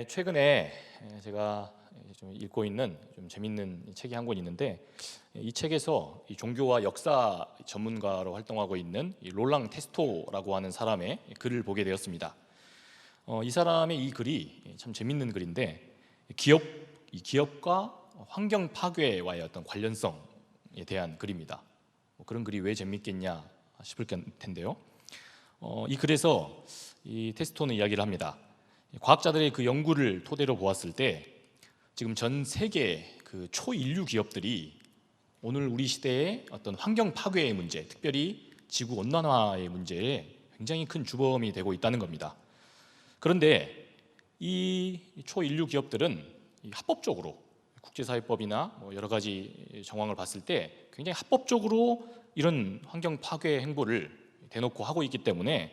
최근에 제가 좀 읽고 있는 좀 재밌는 책이 한 권 있는데, 이 책에서 이 종교와 역사 전문가로 활동하고 있는 이 롤랑 테스토라고 하는 사람의 글을 보게 되었습니다. 이 사람의 이 글이 참 재밌는 글인데, 기업과 환경 파괴와의 어떤 관련성에 대한 글입니다. 그런 글이 왜 재밌겠냐 싶을 텐데요. 이 글에서 이 테스토는 이야기를 합니다. 과학자들의 그 연구를 토대로 보았을 때 지금 전 세계 그 초인류 기업들이 오늘 우리 시대의 어떤 환경 파괴의 문제, 특별히 지구 온난화의 문제에 굉장히 큰 주범이 되고 있다는 겁니다. 그런데 이 초인류 기업들은 합법적으로 국제사회법이나 여러 가지 정황을 봤을 때 굉장히 합법적으로 이런 환경 파괴 행보를 대놓고 하고 있기 때문에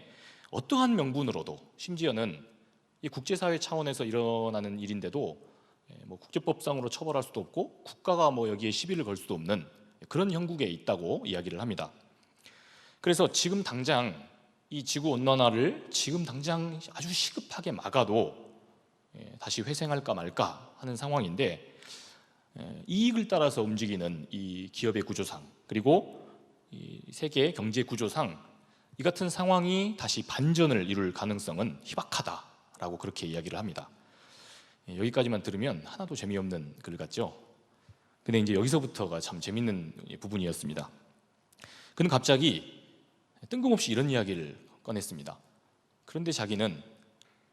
어떠한 명분으로도, 심지어는 이 국제사회 차원에서 일어나는 일인데도 국제법상으로 처벌할 수도 없고 국가가 여기에 시비를 걸 수도 없는 그런 형국에 있다고 이야기를 합니다. 그래서 지금 당장 이 지구 온난화를 지금 당장 아주 시급하게 막아도 다시 회생할까 말까 하는 상황인데, 이익을 따라서 움직이는 이 기업의 구조상, 그리고 이 세계 경제 구조상 이 같은 상황이 다시 반전을 이룰 가능성은 희박하다라고 그렇게 이야기를 합니다. 여기까지만 들으면 하나도 재미없는 글 같죠? 근데 이제 여기서부터가 참 재밌는 부분이었습니다. 그는 갑자기 뜬금없이 이런 이야기를 꺼냈습니다. 그런데 자기는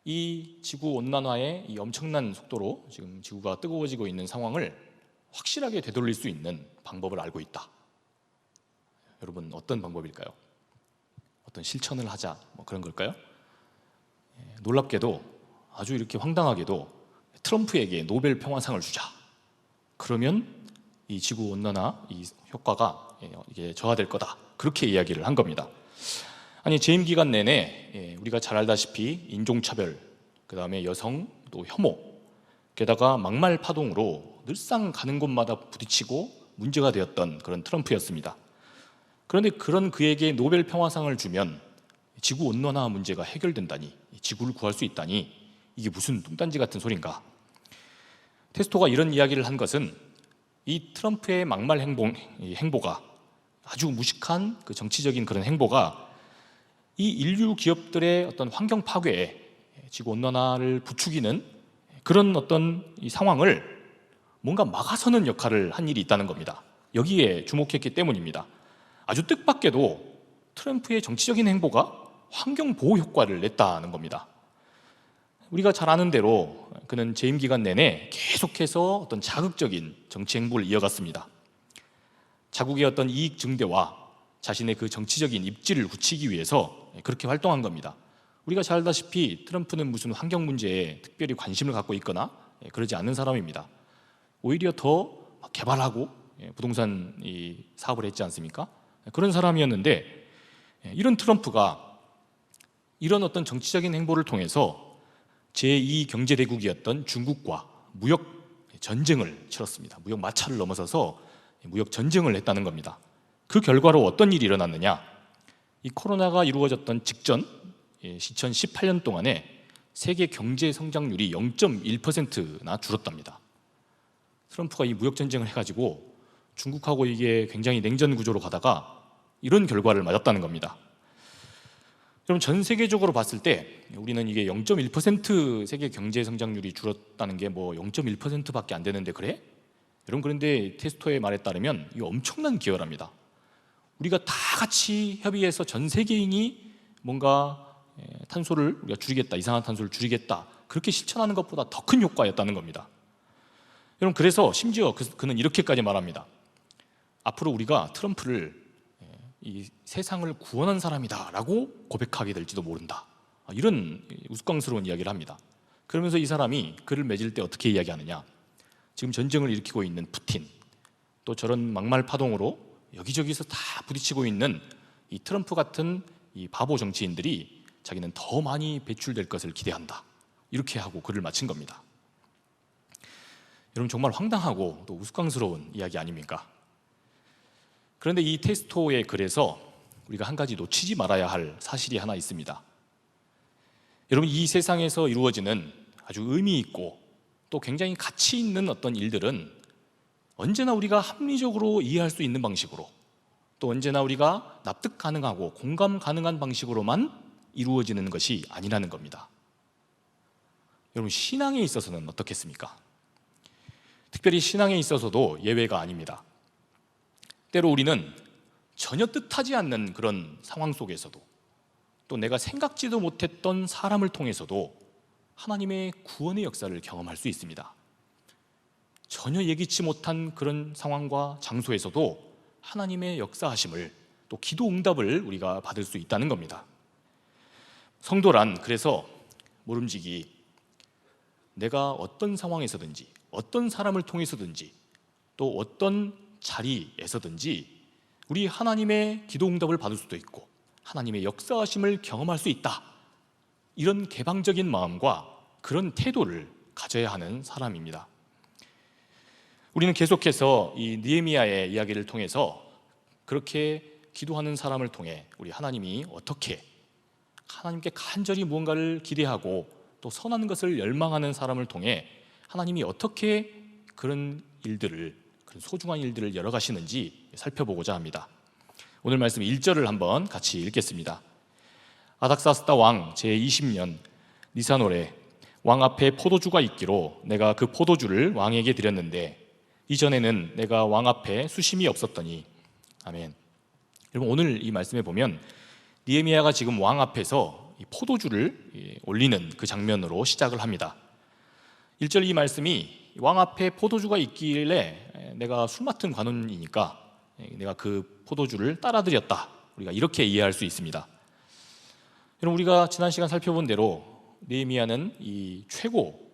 이 지구 온난화의 이 엄청난 속도로 지금 지구가 뜨거워지고 있는 상황을 확실하게 되돌릴 수 있는 방법을 알고 있다. 여러분, 어떤 방법일까요? 어떤 실천을 하자, 그런 걸까요? 놀랍게도, 아주 이렇게 황당하게도 트럼프에게 노벨 평화상을 주자. 그러면 이 지구 온난화 이 효과가 이게 저하될 거다. 그렇게 이야기를 한 겁니다. 아니, 재임 기간 내내 우리가 잘 알다시피 인종차별, 그 다음에 여성, 또 혐오, 게다가 막말 파동으로 늘상 가는 곳마다 부딪히고 문제가 되었던 그런 트럼프였습니다. 그런데 그런 그에게 노벨 평화상을 주면 지구 온난화 문제가 해결된다니, 지구를 구할 수 있다니, 이게 무슨 뚱딴지 같은 소린가? 테스토가 이런 이야기를 한 것은 이 트럼프의 막말 행보가, 아주 무식한 그 정치적인 그런 행보가 이 인류 기업들의 어떤 환경 파괴에, 지구 온난화를 부추기는 그런 어떤 이 상황을 뭔가 막아서는 역할을 한 일이 있다는 겁니다. 여기에 주목했기 때문입니다. 아주 뜻밖에도 트럼프의 정치적인 행보가 환경 보호 효과를 냈다는 겁니다. 우리가 잘 아는 대로 그는 재임 기간 내내 계속해서 어떤 자극적인 정치 행보를 이어갔습니다. 자국의 어떤 이익 증대와 자신의 그 정치적인 입지를 굳히기 위해서 그렇게 활동한 겁니다. 우리가 잘 알다시피 트럼프는 무슨 환경 문제에 특별히 관심을 갖고 있거나 그러지 않는 사람입니다. 오히려 더 개발하고 부동산 사업을 했지 않습니까? 그런 사람이었는데, 이런 트럼프가 이런 어떤 정치적인 행보를 통해서 제2경제대국이었던 중국과 무역 전쟁을 치렀습니다. 무역 마찰을 넘어서서 무역 전쟁을 했다는 겁니다. 그 결과로 어떤 일이 일어났느냐? 이 코로나가 이루어졌던 직전 2018년 동안에 세계 경제 성장률이 0.1%나 줄었답니다. 트럼프가 이 무역 전쟁을 해가지고 중국하고 이게 굉장히 냉전 구조로 가다가 이런 결과를 맞았다는 겁니다. 그럼 전 세계적으로 봤을 때 우리는 이게 0.1% 세계 경제 성장률이 줄었다는 게 0.1%밖에 안 되는데 그래? 여러분, 그런데 테스토의 말에 따르면 이거 엄청난 기여랍니다. 우리가 다 같이 협의해서 전 세계인이 뭔가 탄소를 우리가 줄이겠다, 이산화탄소를 줄이겠다, 그렇게 실천하는 것보다 더 큰 효과였다는 겁니다. 여러분, 그래서 심지어 그는 이렇게까지 말합니다. 앞으로 우리가 트럼프를 이 세상을 구원한 사람이다 라고 고백하게 될지도 모른다, 이런 우스꽝스러운 이야기를 합니다. 그러면서 이 사람이 글을 맺을 때 어떻게 이야기하느냐, 지금 전쟁을 일으키고 있는 푸틴, 또 저런 막말 파동으로 여기저기서 다 부딪히고 있는 이 트럼프 같은 이 바보 정치인들이 자기는 더 많이 배출될 것을 기대한다, 이렇게 하고 글을 마친 겁니다. 여러분, 정말 황당하고 또 우스꽝스러운 이야기 아닙니까? 그런데 이 테스토의 글에서 우리가 한 가지 놓치지 말아야 할 사실이 하나 있습니다. 여러분, 이 세상에서 이루어지는 아주 의미 있고 또 굉장히 가치 있는 어떤 일들은 언제나 우리가 합리적으로 이해할 수 있는 방식으로, 또 언제나 우리가 납득 가능하고 공감 가능한 방식으로만 이루어지는 것이 아니라는 겁니다. 여러분, 신앙에 있어서는 어떻겠습니까? 특별히 신앙에 있어서도 예외가 아닙니다. 때로 우리는 전혀 뜻하지 않는 그런 상황 속에서도, 또 내가 생각지도 못했던 사람을 통해서도 하나님의 구원의 역사를 경험할 수 있습니다. 전혀 예기치 못한 그런 상황과 장소에서도 하나님의 역사하심을, 또 기도 응답을 우리가 받을 수 있다는 겁니다. 성도란 그래서 모름지기 내가 어떤 상황에서든지, 어떤 사람을 통해서든지, 또 어떤 자리에서든지 우리 하나님의 기도 응답을 받을 수도 있고 하나님의 역사하심을 경험할 수 있다, 이런 개방적인 마음과 그런 태도를 가져야 하는 사람입니다. 우리는 계속해서 이 느헤미야의 이야기를 통해서 그렇게 기도하는 사람을 통해 우리 하나님이 어떻게 하나님께 간절히 무언가를 기대하고 또 선한 것을 열망하는 사람을 통해 하나님이 어떻게 그런 일들을, 그런 소중한 일들을 열어가시는지 살펴보고자 합니다. 오늘 말씀 1절을 한번 같이 읽겠습니다. 아닥사스다 왕 제20년 니산월에 왕 앞에 포도주가 있기로 내가 그 포도주를 왕에게 드렸는데 이전에는 내가 왕 앞에 수심이 없었더니. 아멘. 여러분, 오늘 이 말씀에 보면 느헤미야가 지금 왕 앞에서 이 포도주를 올리는 그 장면으로 시작을 합니다. 1절 이 말씀이 왕 앞에 포도주가 있길래 내가 술 맡은 관원이니까 내가 그 포도주를 따라드렸다, 우리가 이렇게 이해할 수 있습니다. 여러분, 우리가 지난 시간 살펴본 대로 느헤미야는 이 최고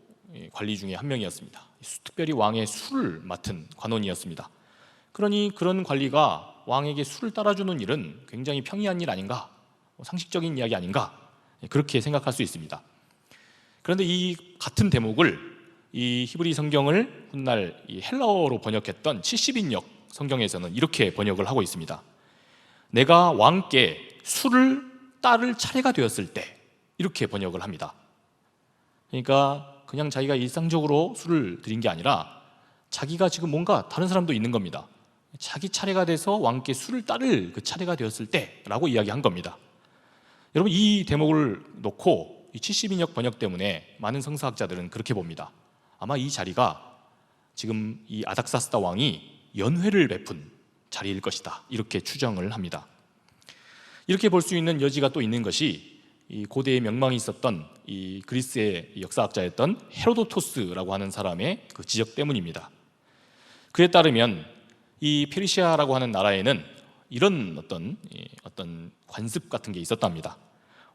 관리 중에 한 명이었습니다. 특별히 왕의 술을 맡은 관원이었습니다. 그러니 그런 관리가 왕에게 술을 따라주는 일은 굉장히 평이한 일 아닌가, 상식적인 이야기 아닌가, 그렇게 생각할 수 있습니다. 그런데 이 같은 대목을 이 히브리 성경을 훗날 이 헬라어로 번역했던 70인역 성경에서는 이렇게 번역을 하고 있습니다. 내가 왕께 술을 따를 차례가 되었을 때, 이렇게 번역을 합니다. 그러니까 그냥 자기가 일상적으로 술을 드린 게 아니라 자기가 지금 뭔가 다른 사람도 있는 겁니다. 자기 차례가 돼서 왕께 술을 따를 그 차례가 되었을 때라고 이야기한 겁니다. 여러분, 이 대목을 놓고 이 70인역 번역 때문에 많은 성서학자들은 그렇게 봅니다. 아마 이 자리가 지금 이 아닥사스다 왕이 연회를 베푼 자리일 것이다, 이렇게 추정을 합니다. 이렇게 볼 수 있는 여지가 또 있는 것이 이 고대의 명망이 있었던 이 그리스의 역사학자였던 헤로도토스라고 하는 사람의 그 지적 때문입니다. 그에 따르면 이 페르시아라고 하는 나라에는 이런 어떤 관습 같은 게 있었답니다.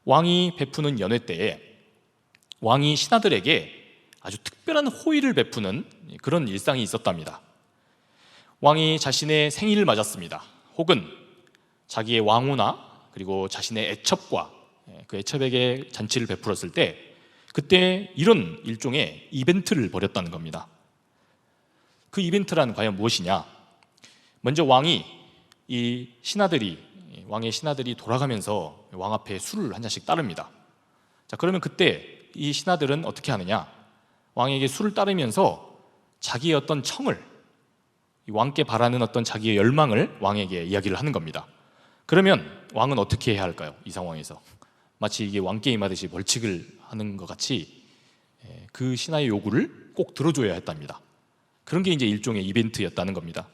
왕이 베푸는 연회 때에 왕이 신하들에게 아주 특별한 호의를 베푸는 그런 일상이 있었답니다. 왕이 자신의 생일을 맞았습니다. 혹은 자기의 왕후나 그리고 자신의 애첩과 그 애첩에게 잔치를 베풀었을 때, 그때 이런 일종의 이벤트를 벌였다는 겁니다. 그 이벤트란 과연 무엇이냐? 먼저 왕의 신하들이 돌아가면서 왕 앞에 술을 한 잔씩 따릅니다. 자, 그러면 그때 이 신하들은 어떻게 하느냐? 왕에게 술을 따르면서 자기의 어떤 청을, 왕께 바라는 어떤 자기의 열망을 왕에게 이야기를 하는 겁니다. 그러면 왕은 어떻게 해야 할까요? 이 상황에서 마치 이게 왕게임 하듯이 벌칙을 하는 것 같이 그 신하의 요구를 꼭 들어줘야 했답니다. 그런 게 이제 일종의 이벤트였다는 겁니다.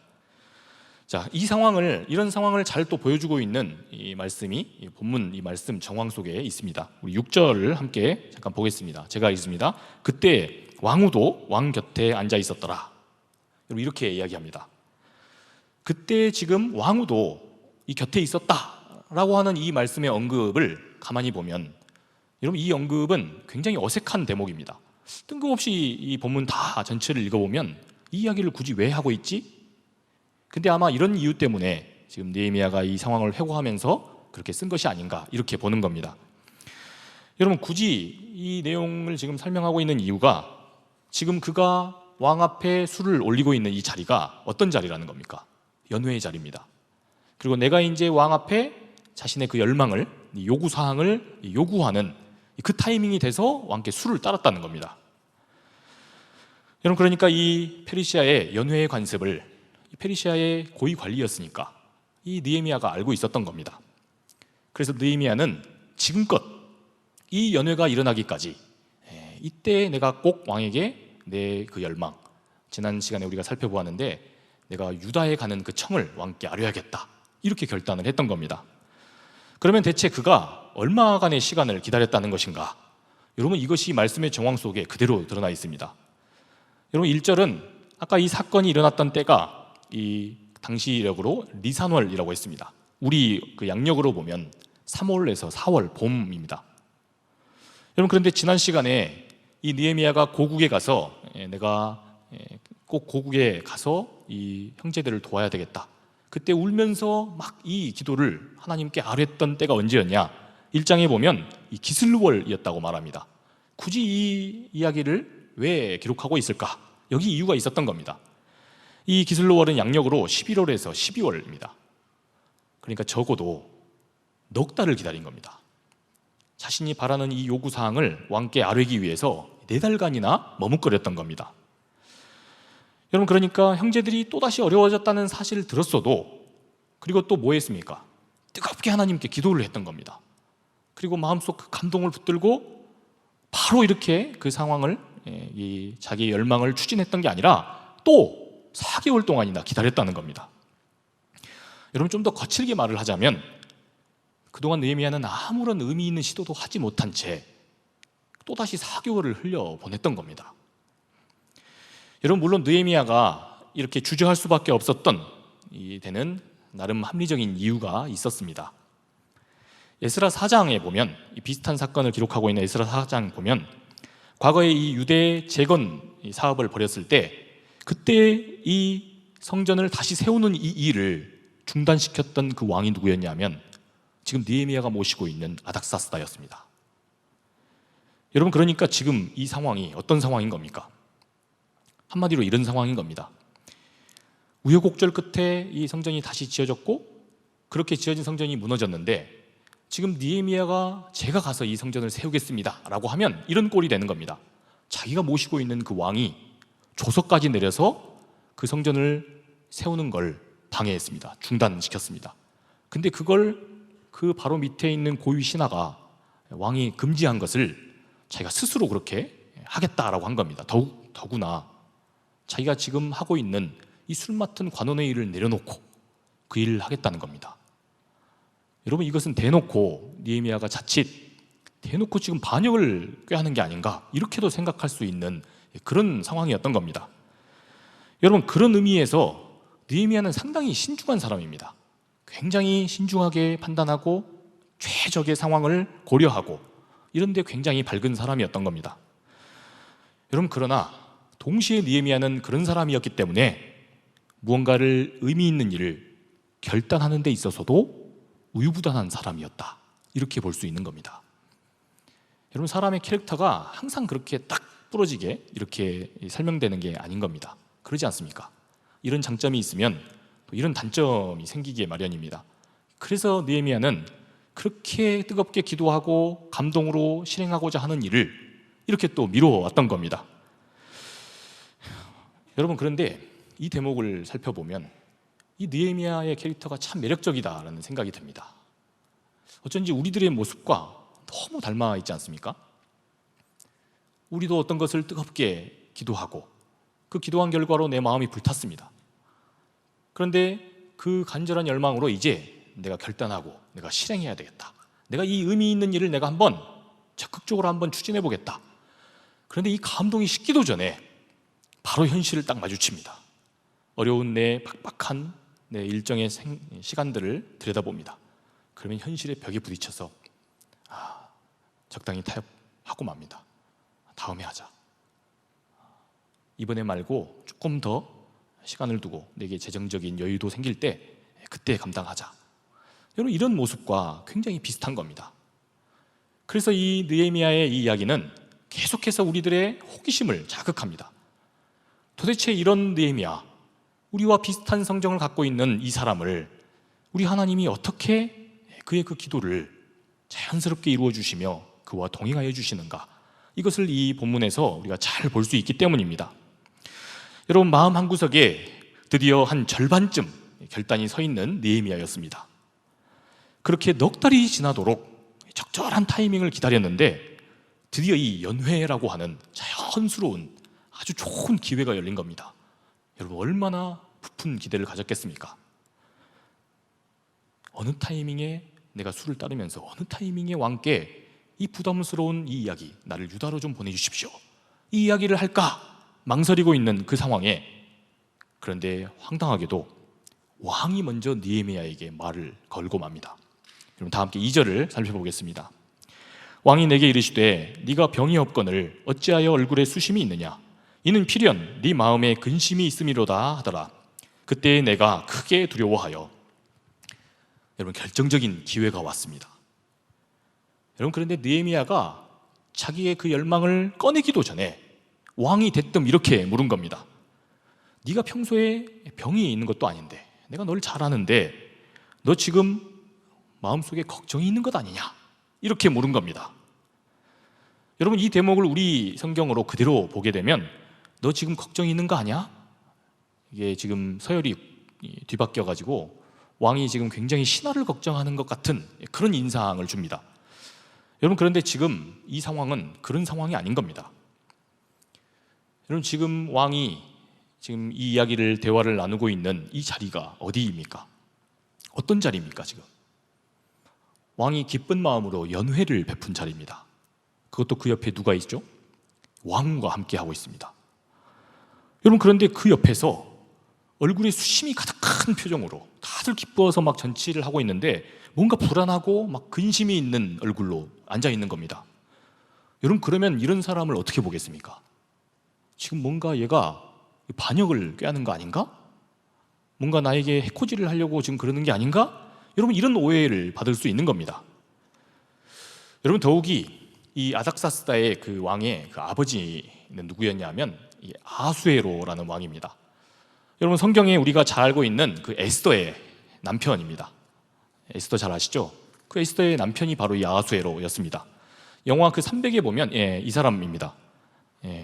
자, 이런 상황을 잘 또 보여주고 있는 이 말씀이 이 본문 이 말씀 정황 속에 있습니다. 우리 6절을 함께 잠깐 보겠습니다. 제가 읽습니다. 그때 왕후도 왕 곁에 앉아 있었더라. 여러분, 이렇게 이야기합니다. 그때 지금 왕후도 이 곁에 있었다라고 하는 이 말씀의 언급을 가만히 보면, 여러분, 이 언급은 굉장히 어색한 대목입니다. 뜬금없이 이 본문 다 전체를 읽어보면 이 이야기를 굳이 왜 하고 있지? 근데 아마 이런 이유 때문에 지금 느헤미야가 이 상황을 회고하면서 그렇게 쓴 것이 아닌가, 이렇게 보는 겁니다. 여러분, 굳이 이 내용을 지금 설명하고 있는 이유가 지금 그가 왕 앞에 술을 올리고 있는 이 자리가 어떤 자리라는 겁니까? 연회의 자리입니다. 그리고 내가 이제 왕 앞에 자신의 그 열망을, 요구사항을 요구하는 그 타이밍이 돼서 왕께 술을 따랐다는 겁니다. 여러분, 그러니까 이 페르시아의 연회의 관습을 이 페르시아의 고위 관리였으니까 이 느헤미야가 알고 있었던 겁니다. 그래서 느헤미야는 지금껏 이 연회가 일어나기까지 이때 내가 꼭 왕에게 내 그 열망, 지난 시간에 우리가 살펴보았는데 내가 유다에 가는 그 청을 왕께 아뢰야겠다, 이렇게 결단을 했던 겁니다. 그러면 대체 그가 얼마간의 시간을 기다렸다는 것인가? 여러분, 이것이 말씀의 정황 속에 그대로 드러나 있습니다. 여러분, 1절은 아까 이 사건이 일어났던 때가 이 당시력으로 니산월이라고 했습니다. 우리 그 양력으로 보면 3월에서 4월 봄입니다. 여러분, 그런데 지난 시간에 이 느헤미야가 고국에 가서 내가 꼭 고국에 가서 이 형제들을 도와야 되겠다, 그때 울면서 막 이 기도를 하나님께 아뢰었던 때가 언제였냐? 1장에 보면 이 기슬월이었다고 말합니다. 굳이 이 이야기를 왜 기록하고 있을까? 여기 이유가 있었던 겁니다. 이 기슬월은 양력으로 11월에서 12월입니다. 그러니까 적어도 넉 달을 기다린 겁니다. 자신이 바라는 이 요구사항을 왕께 아뢰기 위해서 4달간이나 머뭇거렸던 겁니다. 여러분, 그러니까 형제들이 또다시 어려워졌다는 사실을 들었어도, 그리고 또 뭐 했습니까? 뜨겁게 하나님께 기도를 했던 겁니다. 그리고 마음속 그 감동을 붙들고 바로 이렇게 그 상황을, 이 자기의 열망을 추진했던 게 아니라 또 4개월 동안이나 기다렸다는 겁니다. 여러분, 좀 더 거칠게 말을 하자면 그동안 느헤미야는 아무런 의미 있는 시도도 하지 못한 채 또다시 4개월을 흘려보냈던 겁니다. 여러분, 물론 느헤미야가 이렇게 주저할 수밖에 없었던 이 데는 나름 합리적인 이유가 있었습니다. 에스라 4장에 보면, 이 비슷한 사건을 기록하고 있는 에스라 4장 보면, 과거에 이 유대 재건 사업을 벌였을 때 그때 이 성전을 다시 세우는 이 일을 중단시켰던 그 왕이 누구였냐면 지금 느헤미야가 모시고 있는 아닥사스다였습니다. 여러분, 그러니까 지금 이 상황이 어떤 상황인 겁니까? 한마디로 이런 상황인 겁니다. 우여곡절 끝에 이 성전이 다시 지어졌고, 그렇게 지어진 성전이 무너졌는데 지금 느헤미야가 제가 가서 이 성전을 세우겠습니다 라고 하면 이런 꼴이 되는 겁니다. 자기가 모시고 있는 그 왕이 조서까지 내려서 그 성전을 세우는 걸 방해했습니다. 중단시켰습니다. 근데 그걸 그 바로 밑에 있는 고위 신하가, 왕이 금지한 것을 자기가 스스로 그렇게 하겠다라고 한 겁니다. 더구나 자기가 지금 하고 있는 이 술 맡은 관원의 일을 내려놓고 그 일을 하겠다는 겁니다. 여러분, 이것은 대놓고 느헤미야가 자칫 대놓고 지금 반역을 꾀하는 게 아닌가, 이렇게도 생각할 수 있는 그런 상황이었던 겁니다. 여러분, 그런 의미에서 느헤미야는 상당히 신중한 사람입니다. 굉장히 신중하게 판단하고 최적의 상황을 고려하고 이런 데 굉장히 밝은 사람이었던 겁니다. 여러분, 그러나 동시에 느헤미야는 그런 사람이었기 때문에 무언가를 의미 있는 일을 결단하는 데 있어서도 우유부단한 사람이었다, 이렇게 볼 수 있는 겁니다. 여러분, 사람의 캐릭터가 항상 그렇게 딱 부러지게 이렇게 설명되는 게 아닌 겁니다. 그러지 않습니까? 이런 장점이 있으면 또 이런 단점이 생기기에 마련입니다. 그래서 느헤미야는 그렇게 뜨겁게 기도하고 감동으로 실행하고자 하는 일을 이렇게 또 미뤄왔던 겁니다. 여러분, 그런데 이 대목을 살펴보면 이 느헤미야의 캐릭터가 참 매력적이다라는 생각이 듭니다. 어쩐지 우리들의 모습과 너무 닮아 있지 않습니까? 우리도 어떤 것을 뜨겁게 기도하고 그 기도한 결과로 내 마음이 불탔습니다. 그런데 그 간절한 열망으로 이제 내가 결단하고 내가 실행해야 되겠다, 내가 이 의미 있는 일을 내가 한번 적극적으로 한번 추진해 보겠다. 그런데 이 감동이 식기도 전에 바로 현실을 딱 마주칩니다. 어려운 내 팍팍한 내 일정의 시간들을 들여다봅니다. 그러면 현실의 벽에 부딪혀서 적당히 타협하고 맙니다. 다음에 하자, 이번에 말고 조금 더 시간을 두고 내게 재정적인 여유도 생길 때 그때 감당하자. 여러분, 이런 모습과 굉장히 비슷한 겁니다. 그래서 이 느헤미야의 이 이야기는 계속해서 우리들의 호기심을 자극합니다. 도대체 이런 느헤미야, 우리와 비슷한 성정을 갖고 있는 이 사람을 우리 하나님이 어떻게 그의 그 기도를 자연스럽게 이루어 주시며 그와 동행하여 주시는가, 이것을 이 본문에서 우리가 잘 볼 수 있기 때문입니다. 여러분, 마음 한구석에 드디어 한 절반쯤 결단이 서 있는 느헤미야였습니다. 그렇게 넉 달이 지나도록 적절한 타이밍을 기다렸는데 드디어 이 연회라고 하는 자연스러운 아주 좋은 기회가 열린 겁니다. 여러분, 얼마나 부푼 기대를 가졌겠습니까? 어느 타이밍에 내가 수를 따르면서 어느 타이밍에 왕께 이 부담스러운 이 이야기, 나를 유다로 좀 보내주십시오, 이 이야기를 할까 망설이고 있는 그 상황에, 그런데 황당하게도 왕이 먼저 느헤미야에게 말을 걸고 맙니다. 여러분, 다 함께 2절을 살펴보겠습니다. 왕이 내게 이르시되 네가 병이 없거늘 어찌하여 얼굴에 수심이 있느냐, 이는 필연 네 마음에 근심이 있음이로다 하더라. 그때 내가 크게 두려워하여. 여러분, 결정적인 기회가 왔습니다. 여러분, 그런데 느헤미야가 자기의 그 열망을 꺼내기도 전에 왕이 대뜸 이렇게 물은 겁니다. 네가 평소에 병이 있는 것도 아닌데, 내가 널 잘 아는데 너 지금 마음속에 걱정이 있는 것 아니냐, 이렇게 물은 겁니다. 여러분, 이 대목을 우리 성경으로 그대로 보게 되면 너 지금 걱정이 있는 거 아니야? 이게 지금 서열이 뒤바뀌어 가지고 왕이 지금 굉장히 신하를 걱정하는 것 같은 그런 인상을 줍니다. 여러분, 그런데 지금 이 상황은 그런 상황이 아닌 겁니다. 여러분, 지금 왕이 지금 이 이야기를, 대화를 나누고 있는 이 자리가 어디입니까? 어떤 자리입니까? 지금 왕이 기쁜 마음으로 연회를 베푼 자리입니다. 그것도 그 옆에 누가 있죠? 왕과 함께 하고 있습니다. 여러분, 그런데 그 옆에서 얼굴에 수심이 가득한 표정으로 다들 기뻐서 막 전치를 하고 있는데 뭔가 불안하고 막 근심이 있는 얼굴로 앉아 있는 겁니다. 여러분, 그러면 이런 사람을 어떻게 보겠습니까? 지금 뭔가 얘가 반역을 꾀하는 거 아닌가? 뭔가 나에게 해코지를 하려고 지금 그러는 게 아닌가? 여러분, 이런 오해를 받을 수 있는 겁니다. 여러분, 더욱이 이 아닥사스다의 그 왕의 그 아버지는 누구였냐면 이 아수에로라는 왕입니다. 여러분, 성경에 우리가 잘 알고 있는 그 에스더의 남편입니다. 에스더 잘 아시죠? 그 에스더의 남편이 바로 이 아수에로였습니다. 영화 그 300에 보면 이 사람입니다.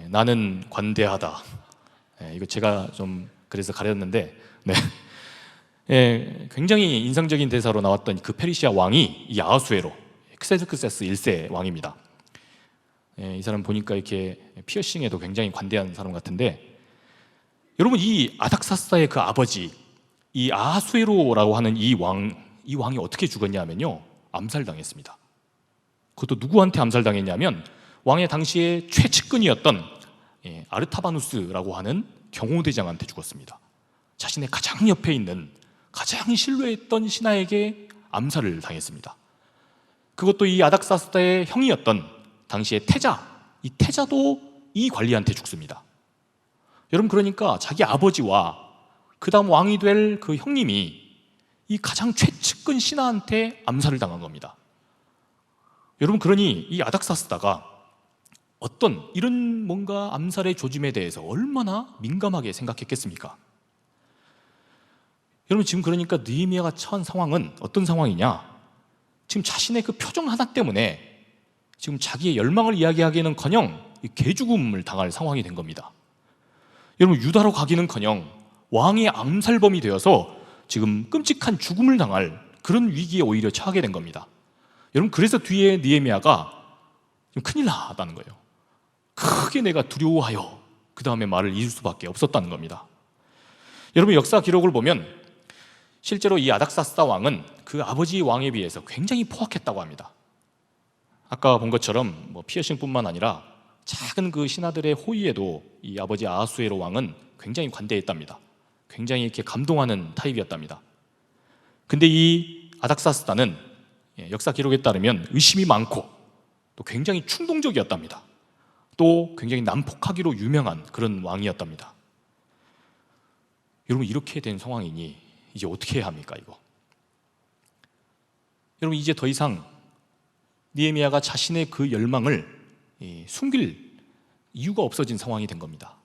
나는 관대하다. 이거 제가 좀 그래서 가렸는데, 굉장히 인상적인 대사로 나왔던 그 페르시아 왕이 이 아수에로, 크세스크세스 1세 왕입니다. 이 사람 보니까 이렇게 피어싱에도 굉장히 관대한 사람 같은데, 여러분, 이 아닥사스다의 그 아버지 이 아수에로라고 하는 이 왕이 어떻게 죽었냐 하면요, 암살당했습니다. 그것도 누구한테 암살당했냐면 왕의 당시에 최측근이었던 아르타바누스라고 하는 경호대장한테 죽었습니다. 자신의 가장 옆에 있는 가장 신뢰했던 신하에게 암살을 당했습니다. 그것도 이 아닥사스다의 형이었던 당시의 태자, 이 태자도 이 관리한테 죽습니다. 여러분, 그러니까 자기 아버지와 그 다음 왕이 될 그 형님이 이 가장 최측근 신하한테 암살을 당한 겁니다. 여러분, 그러니 이 아닥사스다가 어떤 이런 뭔가 암살의 조짐에 대해서 얼마나 민감하게 생각했겠습니까? 여러분, 지금 그러니까 느헤미야가 처한 상황은 어떤 상황이냐? 지금 자신의 그 표정 하나 때문에 지금 자기의 열망을 이야기하기는커녕 개죽음을 당할 상황이 된 겁니다. 여러분, 유다로 가기는커녕 왕의 암살범이 되어서 지금 끔찍한 죽음을 당할 그런 위기에 오히려 처하게 된 겁니다. 여러분, 그래서 뒤에 느헤미야가 큰일 났다는 거예요. 크게 내가 두려워하여 그 다음에 말을 잊을 수밖에 없었다는 겁니다. 여러분, 역사 기록을 보면 실제로 이 아닥사스다 왕은 그 아버지 왕에 비해서 굉장히 포악했다고 합니다. 아까 본 것처럼 피어싱뿐만 아니라 작은 그 신하들의 호의에도 이 아버지 아하수에로 왕은 굉장히 관대했답니다. 굉장히 이렇게 감동하는 타입이었답니다. 근데 이 아닥사스다는 역사 기록에 따르면 의심이 많고 또 굉장히 충동적이었답니다. 또 굉장히 난폭하기로 유명한 그런 왕이었답니다. 여러분, 이렇게 된 상황이니 이제 어떻게 해야 합니까, 이거? 여러분, 이제 더 이상 느헤미야가 자신의 그 열망을 숨길 이유가 없어진 상황이 된 겁니다.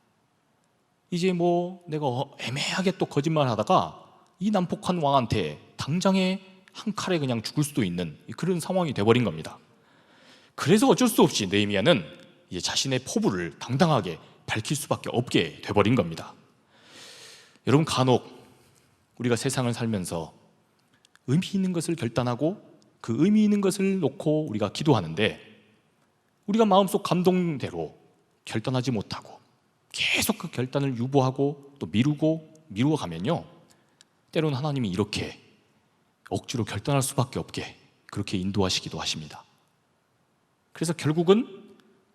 이제 내가 애매하게 또 거짓말하다가 이 난폭한 왕한테 당장에 한 칼에 그냥 죽을 수도 있는 그런 상황이 돼버린 겁니다. 그래서 어쩔 수 없이 느헤미야는 이제 자신의 포부를 당당하게 밝힐 수밖에 없게 돼버린 겁니다. 여러분, 간혹 우리가 세상을 살면서 의미 있는 것을 결단하고 그 의미 있는 것을 놓고 우리가 기도하는데, 우리가 마음속 감동대로 결단하지 못하고 계속 그 결단을 유보하고 또 미루어 가면요, 때로는 하나님이 이렇게 억지로 결단할 수밖에 없게 그렇게 인도하시기도 하십니다. 그래서 결국은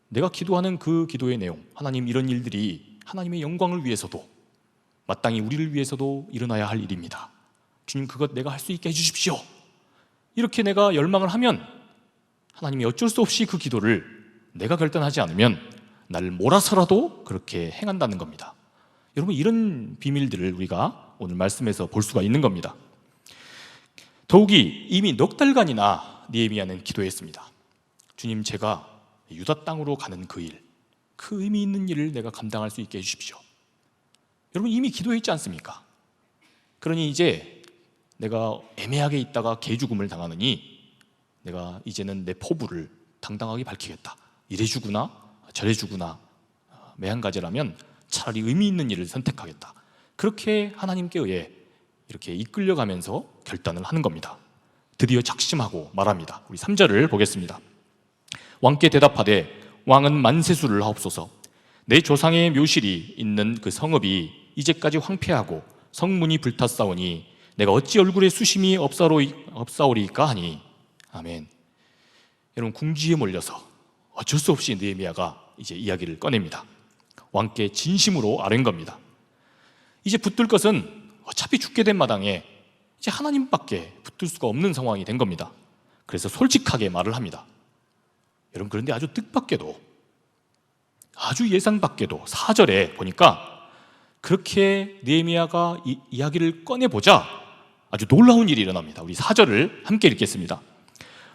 내가 기도하는 그 기도의 내용, 하나님, 이런 일들이 하나님의 영광을 위해서도 마땅히 우리를 위해서도 일어나야 할 일입니다. 주님, 그것 내가 할 수 있게 해주십시오. 이렇게 내가 열망을 하면 하나님이 어쩔 수 없이 그 기도를 내가 결단하지 않으면 나를 몰아서라도 그렇게 행한다는 겁니다. 여러분, 이런 비밀들을 우리가 오늘 말씀에서 볼 수가 있는 겁니다. 더욱이 이미 넉 달간이나 느헤미야는 기도했습니다. 주님, 제가 유다 땅으로 가는 그 일, 그 의미 있는 일을 내가 감당할 수 있게 해주십시오. 여러분, 이미 기도했지 않습니까? 그러니 이제 내가 애매하게 있다가 개죽음을 당하느니 내가 이제는 내 포부를 당당하게 밝히겠다. 이래 주구나 저래 주구나, 매한가지라면 차라리 의미 있는 일을 선택하겠다. 그렇게 하나님께 의해 이렇게 이끌려가면서 결단을 하는 겁니다. 드디어 작심하고 말합니다. 우리 3절을 보겠습니다. 왕께 대답하되 왕은 만세수를 하옵소서. 내 조상의 묘실이 있는 그 성읍이 이제까지 황폐하고 성문이 불탔사오니 내가 어찌 얼굴에 수심이 없사오리까 하니. 아멘. 여러분, 궁지에 몰려서 어쩔 수 없이 느헤미야가 이제 이야기를 꺼냅니다. 왕께 진심으로 아뢰는 겁니다. 이제 붙들 것은 어차피 죽게 된 마당에 이제 하나님밖에 붙들 수가 없는 상황이 된 겁니다. 그래서 솔직하게 말을 합니다. 여러분, 그런데 아주 뜻밖에도, 아주 예상 밖에도 4절에 보니까 그렇게 느헤미야가 이야기를 꺼내보자 아주 놀라운 일이 일어납니다. 우리 4절을 함께 읽겠습니다.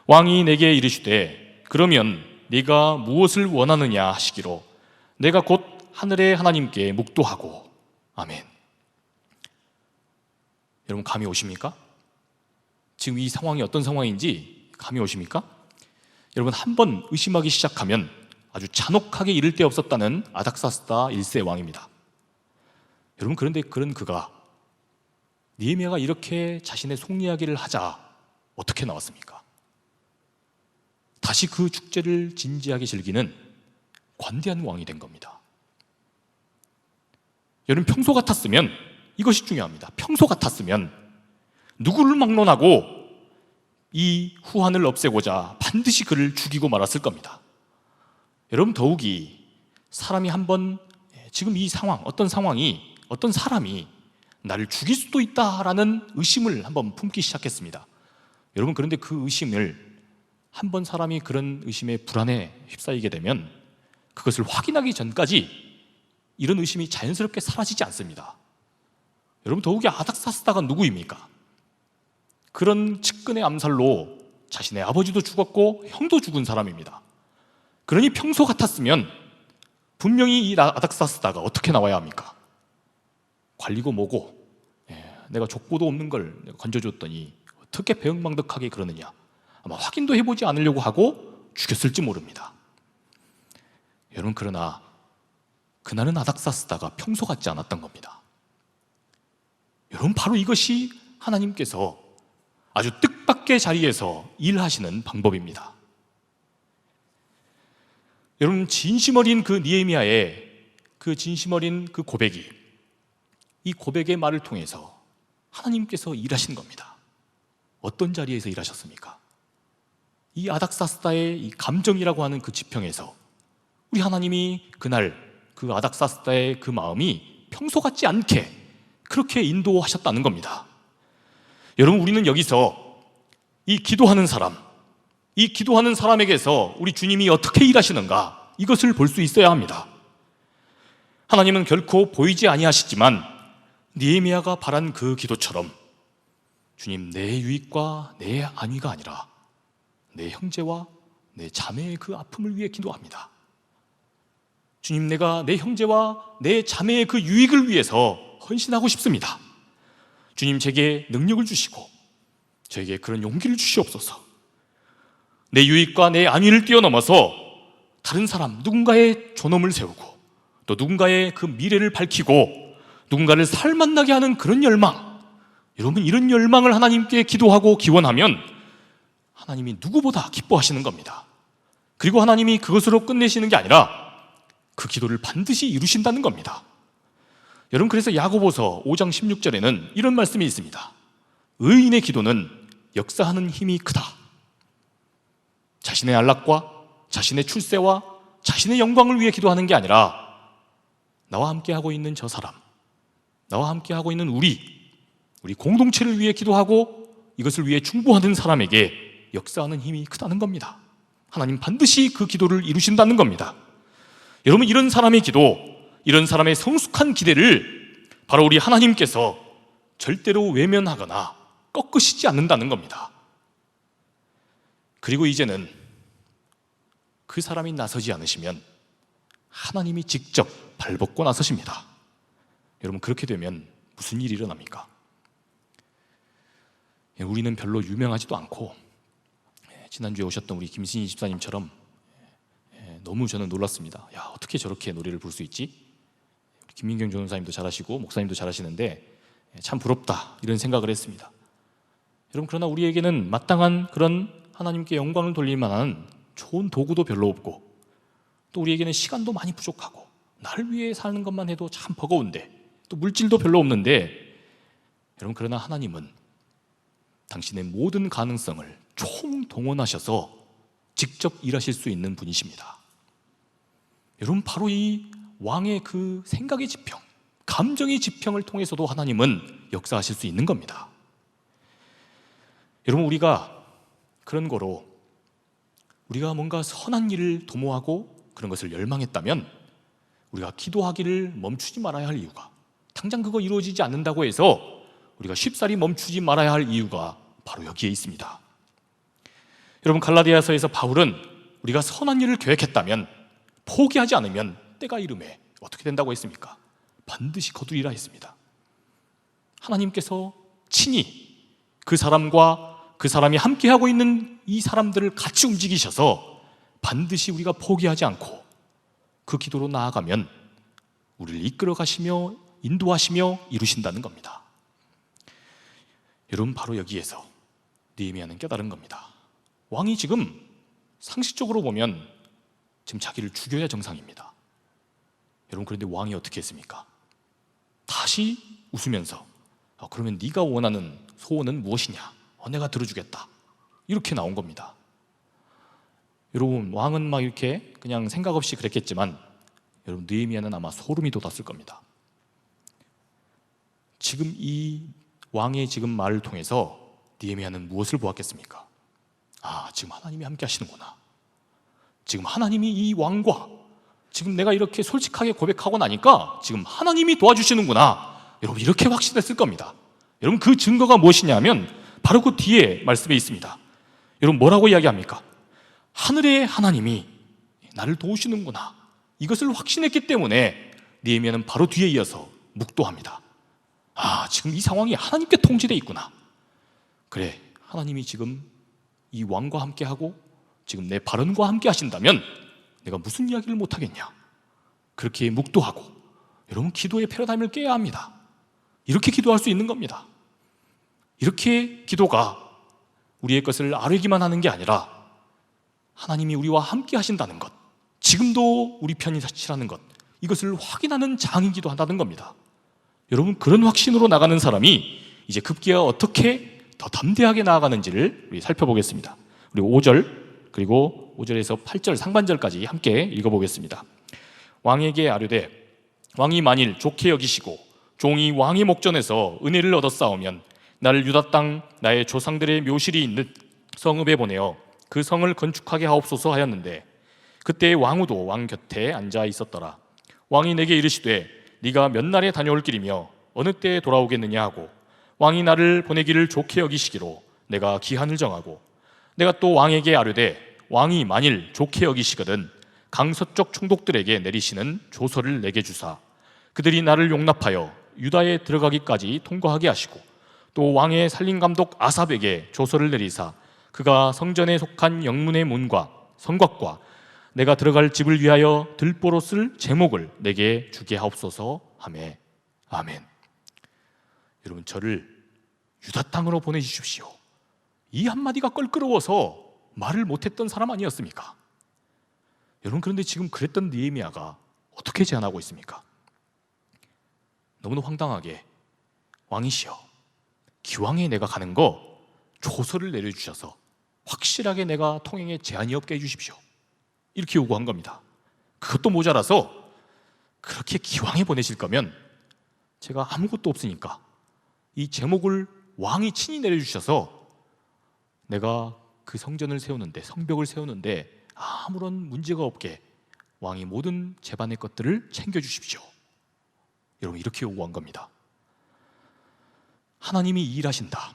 왕이 내게 이르시되 그러면 네가 무엇을 원하느냐 하시기로 내가 곧 하늘의 하나님께 묵도하고. 아멘. 여러분, 감이 오십니까? 지금 이 상황이 어떤 상황인지 감이 오십니까? 여러분, 한번 의심하기 시작하면 아주 잔혹하게 이를 데 없었다는 아닥사스다 1세 왕입니다. 여러분, 그런데 그런 그가, 느헤미야가 이렇게 자신의 속이야기를 하자 어떻게 나왔습니까? 다시 그 축제를 진지하게 즐기는 관대한 왕이 된 겁니다. 여러분, 평소 같았으면, 이것이 중요합니다. 평소 같았으면 누구를 막론하고 이 후환을 없애고자 반드시 그를 죽이고 말았을 겁니다. 여러분, 더욱이 사람이 한번 지금 이 상황, 어떤 상황이, 어떤 사람이 나를 죽일 수도 있다라는 의심을 한번 품기 시작했습니다. 여러분, 그런데 그 의심을 한번 사람이 그런 의심에 불안에 휩싸이게 되면 그것을 확인하기 전까지 이런 의심이 자연스럽게 사라지지 않습니다. 여러분, 더욱이 아닥사스다가 누구입니까? 그런 측근의 암살로 자신의 아버지도 죽었고 형도 죽은 사람입니다. 그러니 평소 같았으면 분명히 이 아닥사스다가 어떻게 나와야 합니까? 관리고 뭐고, 내가 족보도 없는 걸 건져줬더니 어떻게 배은망덕하게 그러느냐, 아마 확인도 해보지 않으려고 하고 죽였을지 모릅니다. 여러분, 그러나 그날은 아닥사스다가 평소 같지 않았던 겁니다. 여러분, 바로 이것이 하나님께서 아주 뜻밖의 자리에서 일하시는 방법입니다. 여러분, 진심 어린 그 느헤미야의 그 진심 어린 그 고백이, 이 고백의 말을 통해서 하나님께서 일하신 겁니다. 어떤 자리에서 일하셨습니까? 이 아닥사스다의 이 감정이라고 하는 그 지평에서 우리 하나님이 그날 그 아닥사스다의 그 마음이 평소 같지 않게 그렇게 인도하셨다는 겁니다. 여러분, 우리는 여기서 이 기도하는 사람, 이 기도하는 사람에게서 우리 주님이 어떻게 일하시는가, 이것을 볼 수 있어야 합니다. 하나님은 결코 보이지 아니하시지만 느헤미야가 바란 그 기도처럼 주님, 내 유익과 내 안위가 아니라 내 형제와 내 자매의 그 아픔을 위해 기도합니다. 주님, 내가 내 형제와 내 자매의 그 유익을 위해서 헌신하고 싶습니다. 주님, 제게 능력을 주시고 저에게 그런 용기를 주시옵소서. 내 유익과 내 안위를 뛰어넘어서 다른 사람, 누군가의 존엄을 세우고 또 누군가의 그 미래를 밝히고 누군가를 살맛나게 하는 그런 열망, 여러분 이런 열망을 하나님께 기도하고 기원하면 하나님이 누구보다 기뻐하시는 겁니다. 그리고 하나님이 그것으로 끝내시는 게 아니라 그 기도를 반드시 이루신다는 겁니다. 여러분 그래서 야고보서 5장 16절에는 이런 말씀이 있습니다. 의인의 기도는 역사하는 힘이 크다. 자신의 안락과 자신의 출세와 자신의 영광을 위해 기도하는 게 아니라 나와 함께하고 있는 저 사람, 나와 함께하고 있는 우리 공동체를 위해 기도하고 이것을 위해 충고하는 사람에게 역사하는 힘이 크다는 겁니다. 하나님 반드시 그 기도를 이루신다는 겁니다. 여러분 이런 사람의 기도, 이런 사람의 성숙한 기대를 바로 우리 하나님께서 절대로 외면하거나 꺾으시지 않는다는 겁니다. 그리고 이제는 그 사람이 나서지 않으시면 하나님이 직접 발벗고 나서십니다. 여러분 그렇게 되면 무슨 일이 일어납니까? 우리는 별로 유명하지도 않고 지난주에 오셨던 우리 김신희 집사님처럼 너무 저는 놀랐습니다. 야, 어떻게 저렇게 노래를 부를 수 있지? 김민경 전도사님도 잘하시고 목사님도 잘하시는데 참 부럽다 이런 생각을 했습니다. 여러분 그러나 우리에게는 마땅한 그런 하나님께 영광을 돌릴 만한 좋은 도구도 별로 없고 또 우리에게는 시간도 많이 부족하고 나를 위해 사는 것만 해도 참 버거운데 또 물질도 별로 없는데 여러분 그러나 하나님은 당신의 모든 가능성을 총동원하셔서 직접 일하실 수 있는 분이십니다. 여러분 바로 이 왕의 그 생각의 지평, 감정의 지평을 통해서도 하나님은 역사하실 수 있는 겁니다. 여러분 우리가 그런 거로 우리가 뭔가 선한 일을 도모하고 그런 것을 열망했다면 우리가 기도하기를 멈추지 말아야 할 이유가, 당장 그거 이루어지지 않는다고 해서 우리가 쉽사리 멈추지 말아야 할 이유가 바로 여기에 있습니다. 여러분 갈라디아서에서 바울은 우리가 선한 일을 계획했다면 포기하지 않으면 때가 이름에 어떻게 된다고 했습니까? 반드시 거두리라 했습니다. 하나님께서 친히 그 사람과 그 사람이 함께하고 있는 이 사람들을 같이 움직이셔서 반드시 우리가 포기하지 않고 그 기도로 나아가면 우리를 이끌어 가시며 인도하시며 이루신다는 겁니다. 여러분 바로 여기에서 느헤미야는 깨달은 겁니다. 왕이 지금 상식적으로 보면 지금 자기를 죽여야 정상입니다. 여러분 그런데 왕이 어떻게 했습니까? 다시 웃으면서 그러면 네가 원하는 소원은 무엇이냐? 내가 들어주겠다. 이렇게 나온 겁니다. 여러분 왕은 막 이렇게 그냥 생각 없이 그랬겠지만 여러분 느헤미야는 아마 소름이 돋았을 겁니다. 지금 이 왕의 지금 말을 통해서 느헤미야는 무엇을 보았겠습니까? 지금 하나님이 함께 하시는구나. 지금 하나님이 이 왕과 지금 내가 이렇게 솔직하게 고백하고 나니까 지금 하나님이 도와주시는구나. 여러분 이렇게 확신했을 겁니다. 여러분 그 증거가 무엇이냐면 바로 그 뒤에 말씀에 있습니다. 여러분 뭐라고 이야기합니까? 하늘의 하나님이 나를 도우시는구나. 이것을 확신했기 때문에 느헤미야는 바로 뒤에 이어서 묵도합니다. 지금 이 상황이 하나님께 통제되어 있구나. 그래, 하나님이 지금 이 왕과 함께하고 지금 내 발언과 함께 하신다면 내가 무슨 이야기를 못하겠냐. 그렇게 묵도하고 여러분 기도의 패러다임을 깨야 합니다. 이렇게 기도할 수 있는 겁니다. 이렇게 기도가 우리의 것을 아뢰기만 하는 게 아니라 하나님이 우리와 함께 하신다는 것, 지금도 우리 편이시라는 것, 이것을 확인하는 장이기도 한다는 겁니다. 여러분 그런 확신으로 나가는 사람이 이제 급기야 어떻게 더 담대하게 나아가는지를 우리 살펴보겠습니다. 우리 5절 그리고 5절에서 8절 상반절까지 함께 읽어보겠습니다. 왕에게 아뢰되 왕이 만일 좋게 여기시고 종이 왕의 목전에서 은혜를 얻었사오면 나를 유다 땅 나의 조상들의 묘실이 있는 성읍에 보내어 그 성을 건축하게 하옵소서 하였는데 그때 왕후도 왕 곁에 앉아 있었더라. 왕이 내게 이르시되 네가 몇 날에 다녀올 길이며 어느 때에 돌아오겠느냐 하고 왕이 나를 보내기를 좋게 여기시기로 내가 기한을 정하고 내가 또 왕에게 아뢰되 왕이 만일 좋게 여기시거든 강서쪽 총독들에게 내리시는 조서를 내게 주사 그들이 나를 용납하여 유다에 들어가기까지 통과하게 하시고 또 왕의 살림감독 아삽에게 조서를 내리사 그가 성전에 속한 영문의 문과 성곽과 내가 들어갈 집을 위하여 들보로 쓸 제목을 내게 주게 하옵소서 하매 아멘. 여러분, 저를 유다 땅으로 보내주십시오. 이 한마디가 껄끄러워서 말을 못했던 사람 아니었습니까? 여러분, 그런데 지금 그랬던 느헤미야가 어떻게 제안하고 있습니까? 너무나 황당하게, 왕이시여, 기왕에 내가 가는 거 조서를 내려주셔서 확실하게 내가 통행에 제한이 없게 해주십시오. 이렇게 요구한 겁니다. 그것도 모자라서 그렇게 기왕에 보내실 거면 제가 아무것도 없으니까 이 제목을 왕이 친히 내려주셔서 내가 그 성전을 세우는데, 성벽을 세우는데 아무런 문제가 없게 왕이 모든 제반의 것들을 챙겨주십시오. 여러분, 이렇게 요구한 겁니다. 하나님이 일하신다,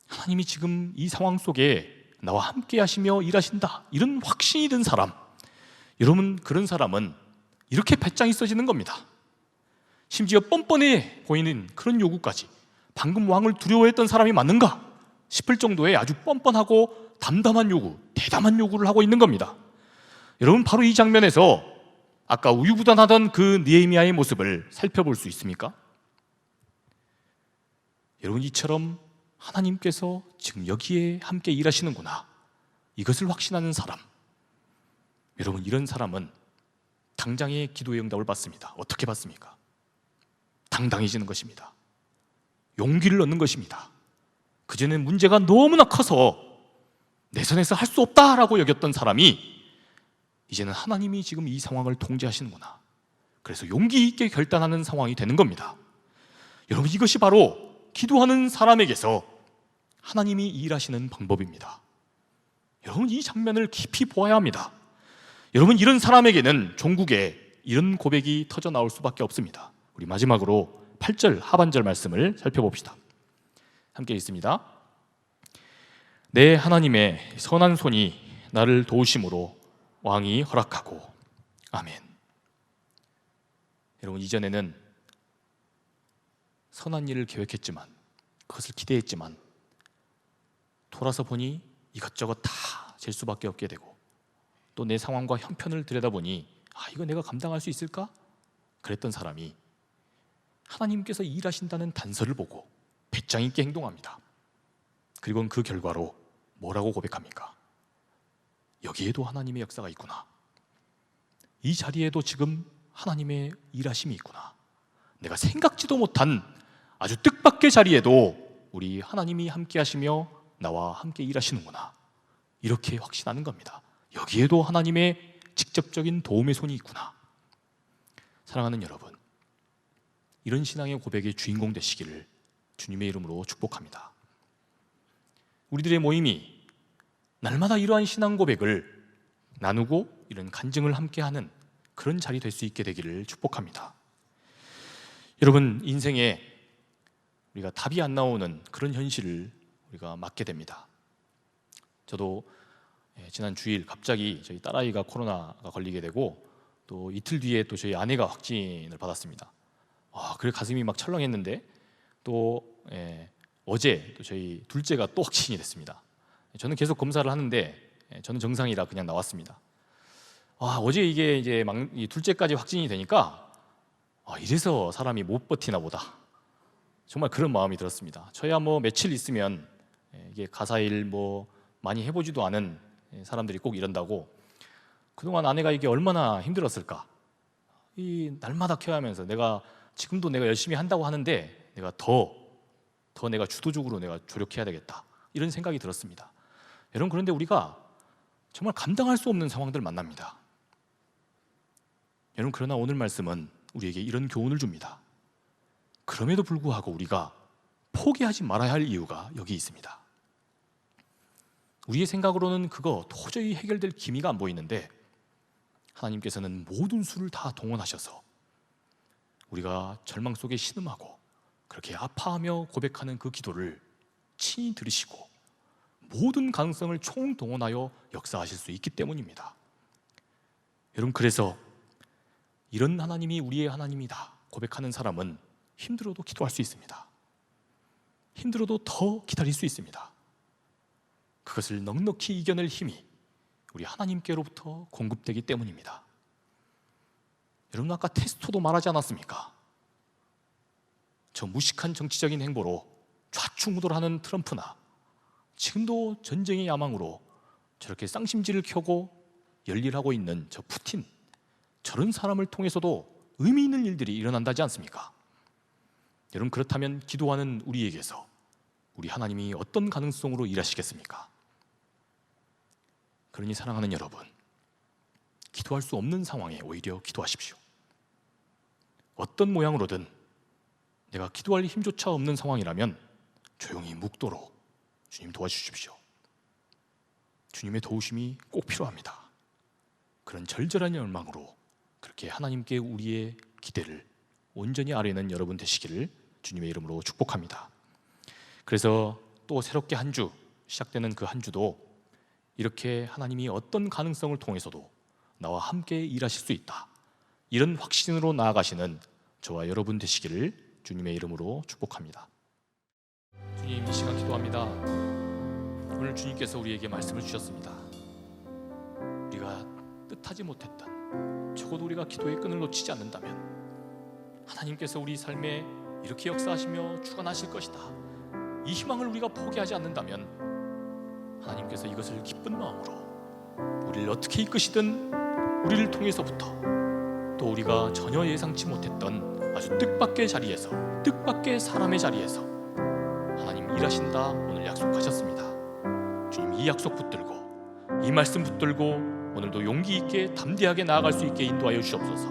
하나님이 지금 이 상황 속에 나와 함께 하시며 일하신다, 이런 확신이 든 사람, 여러분, 그런 사람은 이렇게 배짱이 써지는 겁니다. 심지어 뻔뻔해 보이는 그런 요구까지, 방금 왕을 두려워했던 사람이 맞는가 싶을 정도의 아주 뻔뻔하고 담담한 요구, 대담한 요구를 하고 있는 겁니다. 여러분, 바로 이 장면에서 아까 우유부단하던 그 느헤미야의 모습을 살펴볼 수 있습니까? 여러분, 이처럼 하나님께서 지금 여기에 함께 일하시는구나, 이것을 확신하는 사람, 여러분, 이런 사람은 당장의 기도의 응답을 받습니다. 어떻게 받습니까? 당당해지는 것입니다. 용기를 얻는 것입니다. 그전엔 문제가 너무나 커서 내 선에서 할 수 없다라고 여겼던 사람이 이제는 하나님이 지금 이 상황을 통제하시는구나, 그래서 용기 있게 결단하는 상황이 되는 겁니다. 여러분, 이것이 바로 기도하는 사람에게서 하나님이 일하시는 방법입니다. 여러분, 이 장면을 깊이 보아야 합니다. 여러분, 이런 사람에게는 종국에 이런 고백이 터져 나올 수밖에 없습니다. 우리 마지막으로 8절 하반절 말씀을 살펴봅시다. 함께 읽습니다. 내 하나님의 선한 손이 나를 도우심으로 왕이 허락하고. 아멘. 여러분, 이전에는 선한 일을 계획했지만, 그것을 기대했지만 돌아서 보니 이것저것 다 질 수밖에 없게 되고, 또 내 상황과 형편을 들여다보니 이거 내가 감당할 수 있을까? 그랬던 사람이 하나님께서 일하신다는 단서를 보고 배짱 있게 행동합니다. 그리고 그 결과로 뭐라고 고백합니까? 여기에도 하나님의 역사가 있구나, 이 자리에도 지금 하나님의 일하심이 있구나, 내가 생각지도 못한 아주 뜻밖의 자리에도 우리 하나님이 함께 하시며 나와 함께 일하시는구나, 이렇게 확신하는 겁니다. 여기에도 하나님의 직접적인 도움의 손이 있구나. 사랑하는 여러분, 이런 신앙의 고백의 주인공 되시기를 주님의 이름으로 축복합니다. 우리들의 모임이 날마다 이러한 신앙 고백을 나누고 이런 간증을 함께하는 그런 자리 될 수 있게 되기를 축복합니다. 여러분, 인생에 우리가 답이 안 나오는 그런 현실을 우리가 맞게 됩니다. 저도 지난 주일 갑자기 저희 딸아이가 코로나가 걸리게 되고, 또 이틀 뒤에 또 저희 아내가 확진을 받았습니다. 그래 가슴이 막 철렁했는데, 또 어제 또 저희 둘째가 또 확진이 됐습니다. 저는 계속 검사를 하는데 저는 정상이라 그냥 나왔습니다. 어제 이게 이제 이 둘째까지 확진이 되니까 이래서 사람이 못 버티나 보다, 정말 그런 마음이 들었습니다. 저야 뭐 며칠 있으면 이게 가사일 뭐 많이 해보지도 않은 사람들이 꼭 이런다고, 그동안 아내가 이게 얼마나 힘들었을까, 이 날마다 케어하면서 내가 지금도 내가 열심히 한다고 하는데 내가 더 내가 주도적으로 내가 조력해야 되겠다, 이런 생각이 들었습니다. 여러분, 그런데 우리가 정말 감당할 수 없는 상황들 만납니다. 여러분, 그러나 오늘 말씀은 우리에게 이런 교훈을 줍니다. 그럼에도 불구하고 우리가 포기하지 말아야 할 이유가 여기 있습니다. 우리의 생각으로는 그거 도저히 해결될 기미가 안 보이는데, 하나님께서는 모든 수를 다 동원하셔서 우리가 절망 속에 신음하고 그렇게 아파하며 고백하는 그 기도를 친히 들으시고 모든 가능성을 총동원하여 역사하실 수 있기 때문입니다. 여러분, 그래서 이런 하나님이 우리의 하나님이다 고백하는 사람은 힘들어도 기도할 수 있습니다. 힘들어도 더 기다릴 수 있습니다. 그것을 넉넉히 이겨낼 힘이 우리 하나님께로부터 공급되기 때문입니다. 여러분, 아까 테스토도 말하지 않았습니까? 저 무식한 정치적인 행보로 좌충우돌하는 트럼프나 지금도 전쟁의 야망으로 저렇게 쌍심지를 켜고 열일하고 있는 저 푸틴, 저런 사람을 통해서도 의미 있는 일들이 일어난다지 않습니까? 여러분, 그렇다면 기도하는 우리에게서 우리 하나님이 어떤 가능성으로 일하시겠습니까? 그러니 사랑하는 여러분, 기도할 수 없는 상황에 오히려 기도하십시오. 어떤 모양으로든 내가 기도할 힘조차 없는 상황이라면 조용히 묵도록 주님 도와주십시오. 주님의 도우심이 꼭 필요합니다. 그런 절절한 열망으로 그렇게 하나님께 우리의 기대를 온전히 아뢰는 여러분 되시기를 주님의 이름으로 축복합니다. 그래서 또 새롭게 한 주 시작되는 그 한 주도 이렇게 하나님이 어떤 가능성을 통해서도 나와 함께 일하실 수 있다, 이런 확신으로 나아가시는 저와 여러분 되시기를 주님의 이름으로 축복합니다. 주님, 이 시간 기도합니다. 오늘 주님께서 우리에게 말씀을 주셨습니다. 우리가 뜻하지 못했던, 적어도 우리가 기도의 끈을 놓치지 않는다면 하나님께서 우리 삶에 이렇게 역사하시며 주관하실 것이다, 이 희망을 우리가 포기하지 않는다면 하나님께서 이것을 기쁜 마음으로 우리를 어떻게 이끄시든 우리를 통해서부터 또 우리가 전혀 예상치 못했던 아주 뜻밖의 자리에서, 뜻밖의 사람의 자리에서 하나님 일하신다 오늘 약속하셨습니다. 주님, 이 약속 붙들고 이 말씀 붙들고 오늘도 용기 있게 담대하게 나아갈 수 있게 인도하여 주시옵소서.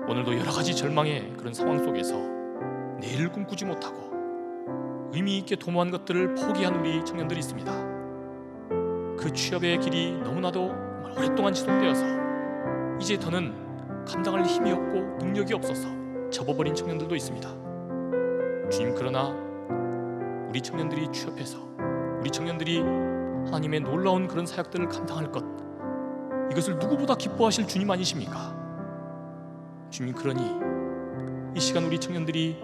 오늘도 여러 가지 절망의 그런 상황 속에서 내일을 꿈꾸지 못하고 의미 있게 도모한 것들을 포기한 우리 청년들이 있습니다. 그 취업의 길이 너무나도 오랫동안 지속되어서 이제 더는 감당할 힘이 없고 능력이 없어서 접어버린 청년들도 있습니다. 주님, 그러나 우리 청년들이 취업해서 우리 청년들이 하나님의 놀라운 그런 사역들을 감당할 것, 이것을 누구보다 기뻐하실 주님 아니십니까? 주님, 그러니 이 시간 우리 청년들이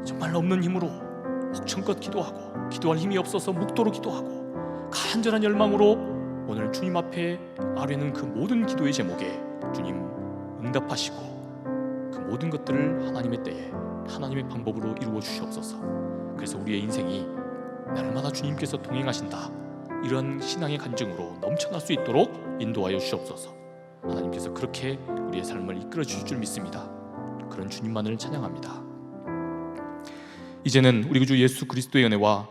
정말 없는 힘으로 목청껏 기도하고 기도할 힘이 없어서 묵도록 기도하고 간절한 열망으로 오늘 주님 앞에 아뢰는 그 모든 기도의 제목에 주님 응답하시고 그 모든 것들을 하나님의 때에 하나님의 방법으로 이루어 주시옵소서. 그래서 우리의 인생이 날마다 주님께서 동행하신다, 이런 신앙의 간증으로 넘쳐날 수 있도록 인도하여 주시옵소서. 하나님께서 그렇게 우리의 삶을 이끌어 주실 줄 믿습니다. 그런 주님만을 찬양합니다. 이제는 우리 구주 예수 그리스도의 은혜와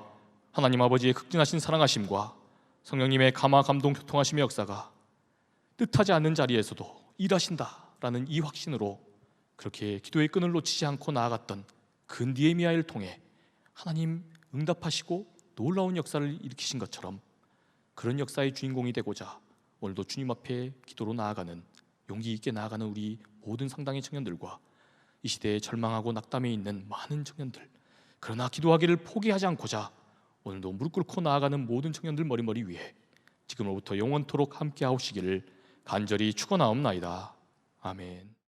하나님 아버지의 극진하신 사랑하심과 성령님의 감화 감동 교통하심의 역사가 뜻하지 않는 자리에서도 일하신다라는 이 확신으로 그렇게 기도의 끈을 놓치지 않고 나아갔던 그 느헤미야를 통해 하나님 응답하시고 놀라운 역사를 일으키신 것처럼 그런 역사의 주인공이 되고자 오늘도 주님 앞에 기도로 나아가는, 용기 있게 나아가는 우리 모든 상당의 청년들과 이 시대에 절망하고 낙담해 있는 많은 청년들, 그러나 기도하기를 포기하지 않고자 오늘도 무릎 꿇고 나아가는 모든 청년들 머리머리 위에 지금으로부터 영원토록 함께 하옵시기를 간절히 축원하옵나이다. 아멘.